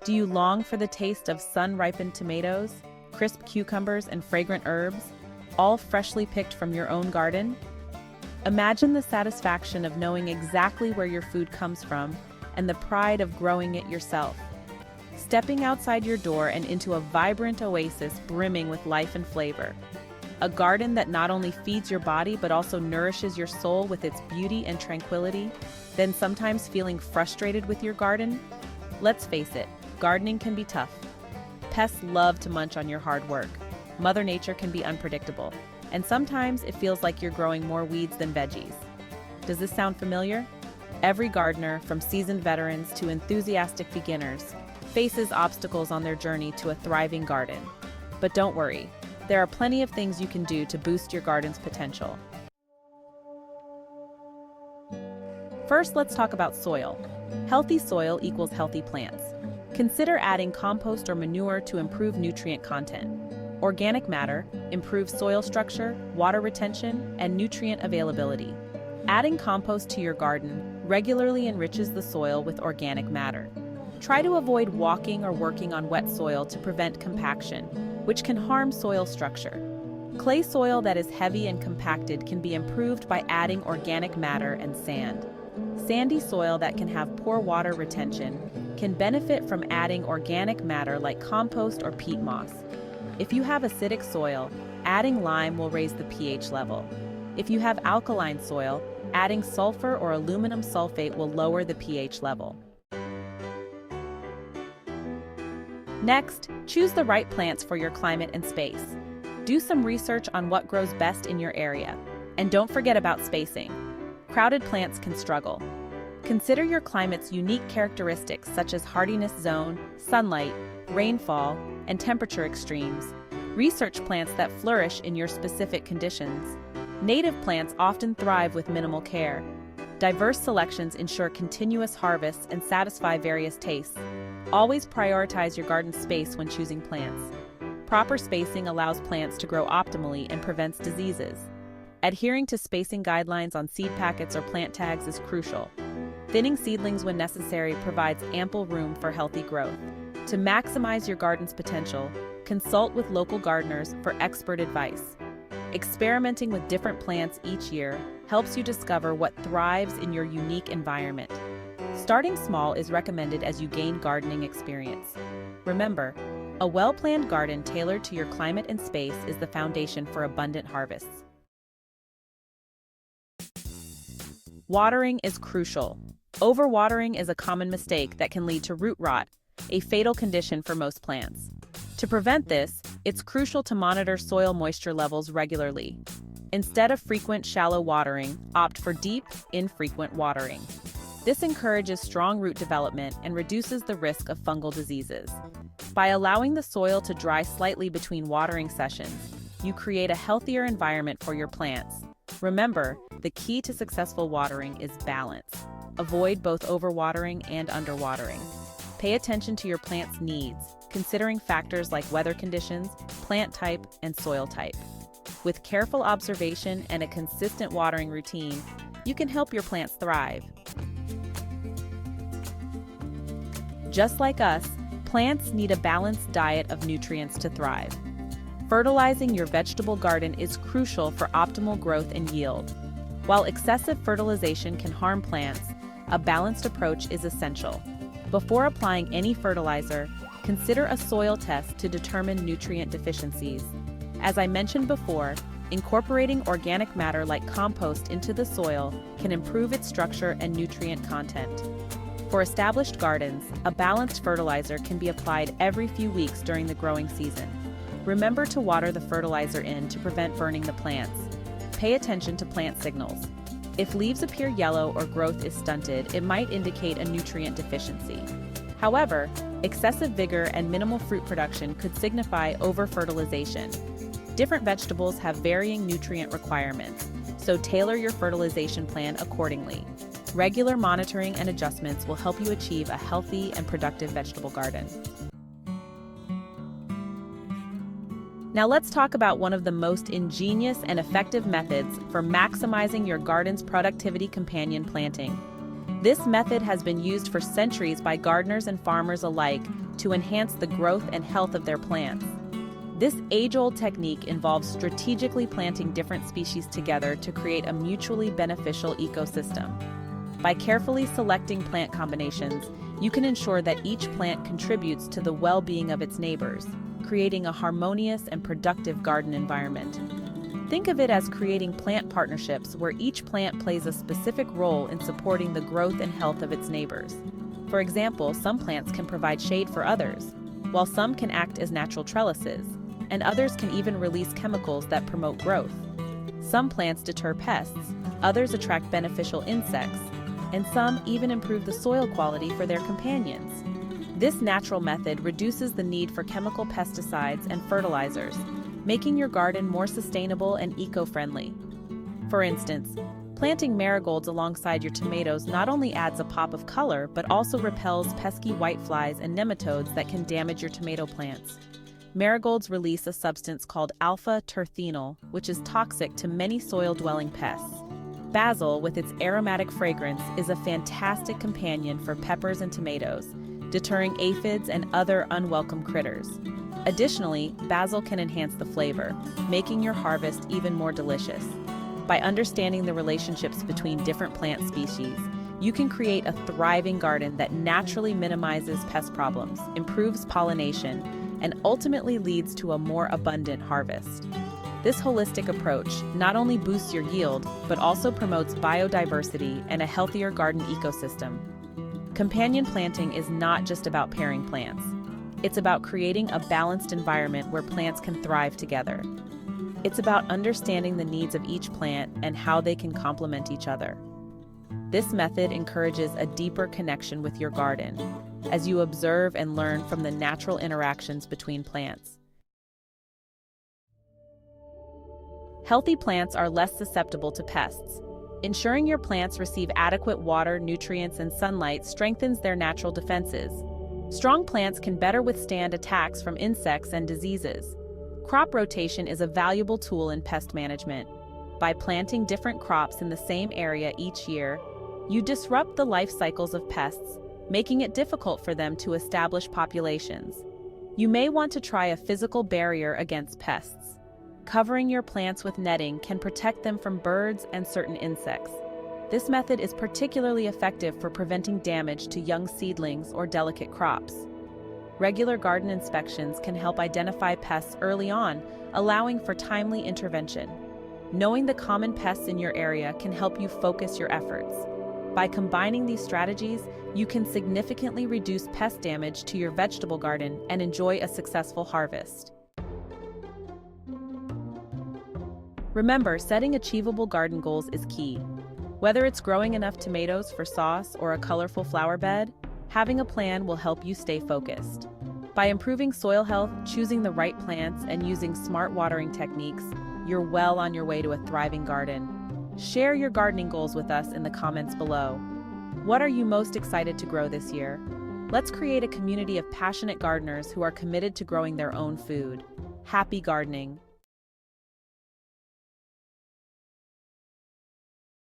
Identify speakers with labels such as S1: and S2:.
S1: Do you long for the taste of sun-ripened tomatoes, crisp cucumbers, and fragrant herbs, all freshly picked from your own garden? Imagine the satisfaction of knowing exactly where your food comes from and the pride of growing it yourself. Stepping outside your door and into a vibrant oasis brimming with life and flavor. A garden that not only feeds your body but also nourishes your soul with its beauty and tranquility. Then sometimes feeling frustrated with your garden? Let's face it, gardening can be tough. Pests love to munch on your hard work. Mother Nature can be unpredictable, and sometimes it feels like you're growing more weeds than veggies. Does this sound familiar? Every gardener, from seasoned veterans to enthusiastic beginners, faces obstacles on their journey to a thriving garden. But don't worry, there are plenty of things you can do to boost your garden's potential. First, let's talk about soil. Healthy soil equals healthy plants. Consider adding compost or manure to improve nutrient content. Organic matter improves soil structure, water retention, and nutrient availability. Adding compost to your garden regularly enriches the soil with organic matter. Try to avoid walking or working on wet soil to prevent compaction, which can harm soil structure. Clay soil that is heavy and compacted can be improved by adding organic matter and sand. Sandy soil that can have poor water retention can benefit from adding organic matter like compost or peat moss. If you have acidic soil, adding lime will raise the pH level. If you have alkaline soil, adding sulfur or aluminum sulfate will lower the pH level. Next, choose the right plants for your climate and space. Do some research on what grows best in your area. And don't forget about spacing. Crowded plants can struggle. Consider your climate's unique characteristics such as hardiness zone, sunlight, rainfall, and temperature extremes. Research plants that flourish in your specific conditions. Native plants often thrive with minimal care. Diverse selections ensure continuous harvests and satisfy various tastes. Always prioritize your garden space when choosing plants. Proper spacing allows plants to grow optimally and prevents diseases. Adhering to spacing guidelines on seed packets or plant tags is crucial. Thinning seedlings when necessary provides ample room for healthy growth. To maximize your garden's potential, consult with local gardeners for expert advice. Experimenting with different plants each year helps you discover what thrives in your unique environment. Starting small is recommended as you gain gardening experience. Remember, a well-planned garden tailored to your climate and space is the foundation for abundant harvests. Watering is crucial. Overwatering is a common mistake that can lead to root rot, a fatal condition for most plants. To prevent this, it's crucial to monitor soil moisture levels regularly. Instead of frequent shallow watering, opt for deep, infrequent watering. This encourages strong root development and reduces the risk of fungal diseases. By allowing the soil to dry slightly between watering sessions, you create a healthier environment for your plants. Remember, the key to successful watering is balance. Avoid both overwatering and underwatering. Pay attention to your plant's needs, considering factors like weather conditions, plant type, and soil type. With careful observation and a consistent watering routine, you can help your plants thrive. Just like us, plants need a balanced diet of nutrients to thrive. Fertilizing your vegetable garden is crucial for optimal growth and yield. While excessive fertilization can harm plants, a balanced approach is essential. Before applying any fertilizer, consider a soil test to determine nutrient deficiencies. As I mentioned before, incorporating organic matter like compost into the soil can improve its structure and nutrient content. For established gardens, a balanced fertilizer can be applied every few weeks during the growing season. Remember to water the fertilizer in to prevent burning the plants. Pay attention to plant signals. If leaves appear yellow or growth is stunted, it might indicate a nutrient deficiency. However, excessive vigor and minimal fruit production could signify over-fertilization. Different vegetables have varying nutrient requirements, so tailor your fertilization plan accordingly. Regular monitoring and adjustments will help you achieve a healthy and productive vegetable garden. Now let's talk about one of the most ingenious and effective methods for maximizing your garden's productivity: companion planting. This method has been used for centuries by gardeners and farmers alike to enhance the growth and health of their plants. This age-old technique involves strategically planting different species together to create a mutually beneficial ecosystem. By carefully selecting plant combinations, you can ensure that each plant contributes to the well-being of its neighbors, creating a harmonious and productive garden environment. Think of it as creating plant partnerships where each plant plays a specific role in supporting the growth and health of its neighbors. For example, some plants can provide shade for others, while some can act as natural trellises, and others can even release chemicals that promote growth. Some plants deter pests, others attract beneficial insects, and some even improve the soil quality for their companions. This natural method reduces the need for chemical pesticides and fertilizers, making your garden more sustainable and eco-friendly. For instance, planting marigolds alongside your tomatoes not only adds a pop of color, but also repels pesky whiteflies and nematodes that can damage your tomato plants. Marigolds release a substance called alpha-terphenol, which is toxic to many soil-dwelling pests. Basil, with its aromatic fragrance, is a fantastic companion for peppers and tomatoes, deterring aphids and other unwelcome critters. Additionally, basil can enhance the flavor, making your harvest even more delicious. By understanding the relationships between different plant species, you can create a thriving garden that naturally minimizes pest problems, improves pollination, and ultimately leads to a more abundant harvest. This holistic approach not only boosts your yield, but also promotes biodiversity and a healthier garden ecosystem. Companion planting is not just about pairing plants. It's about creating a balanced environment where plants can thrive together. It's about understanding the needs of each plant and how they can complement each other. This method encourages a deeper connection with your garden as you observe and learn from the natural interactions between plants. Healthy plants are less susceptible to pests. Ensuring your plants receive adequate water, nutrients, and sunlight strengthens their natural defenses. Strong plants can better withstand attacks from insects and diseases. Crop rotation is a valuable tool in pest management. By planting different crops in the same area each year, you disrupt the life cycles of pests, making it difficult for them to establish populations. You may want to try a physical barrier against pests. Covering your plants with netting can protect them from birds and certain insects. This method is particularly effective for preventing damage to young seedlings or delicate crops. Regular garden inspections can help identify pests early on, allowing for timely intervention. Knowing the common pests in your area can help you focus your efforts. By combining these strategies, you can significantly reduce pest damage to your vegetable garden and enjoy a successful harvest. Remember, setting achievable garden goals is key. Whether it's growing enough tomatoes for sauce or a colorful flower bed, having a plan will help you stay focused. By improving soil health, choosing the right plants, and using smart watering techniques, you're well on your way to a thriving garden. Share your gardening goals with us in the comments below. What are you most excited to grow this year? Let's create a community of passionate gardeners who are committed to growing their own food. Happy gardening!